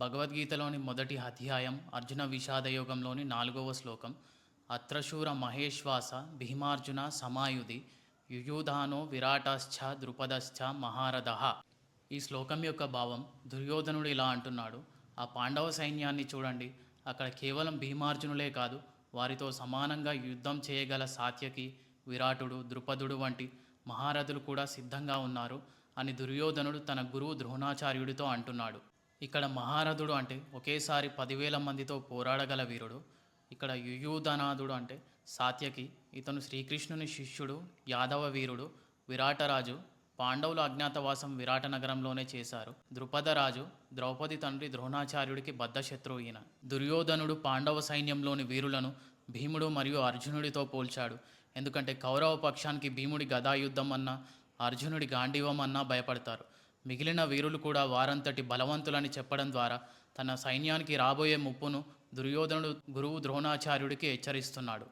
భగవద్గీతలోని మొదటి అధ్యాయం అర్జున విషాదయోగంలోని 4వ శ్లోకం. అత్రశూర మహేశ్వాస భీమార్జున సమాయుధి యుయుధానో విరాటశ్చ ద్రుపదశ్చ మహారథః. ఈ శ్లోకం యొక్క భావం, దుర్యోధనుడు ఇలా అంటున్నాడు: ఆ పాండవ సైన్యాన్ని చూడండి, అక్కడ కేవలం భీమార్జునులే కాదు, వారితో సమానంగా యుద్ధం చేయగల సాత్యకి, విరాటుడు, ద్రుపదుడు వంటి మహారథులు కూడా సిద్ధంగా ఉన్నారు అని దుర్యోధనుడు తన గురువు ద్రోణాచార్యుడితో అంటున్నాడు. ఇక్కడ మహారథుడు అంటే ఒకేసారి 10,000 మందితో పోరాడగల వీరుడు. ఇక్కడ యుయుధనాథుడు అంటే సాత్యకి, ఇతను శ్రీకృష్ణుని శిష్యుడు, యాదవ వీరుడు. విరాటరాజు, పాండవులు అజ్ఞాతవాసం విరాట నగరంలోనే చేశారు. ద్రుపదరాజు, ద్రౌపది తండ్రి ద్రోణాచార్యుడికి బద్ధశత్రువు ఈయన. దుర్యోధనుడు పాండవ సైన్యంలోని వీరులను భీముడు మరియు అర్జునుడితో పోల్చాడు. ఎందుకంటే కౌరవ పక్షానికి భీముడి గదాయుద్ధం అన్నా, అర్జునుడి గాంధీవం అన్నా భయపడతారు. మిగిలిన వీరులు కూడా వారంతటి బలవంతులని చెప్పడం ద్వారా తన సైన్యానికి రాబోయే ముప్పును దుర్యోధనుడు గురువు ద్రోణాచార్యుడికి హెచ్చరిస్తున్నాడు.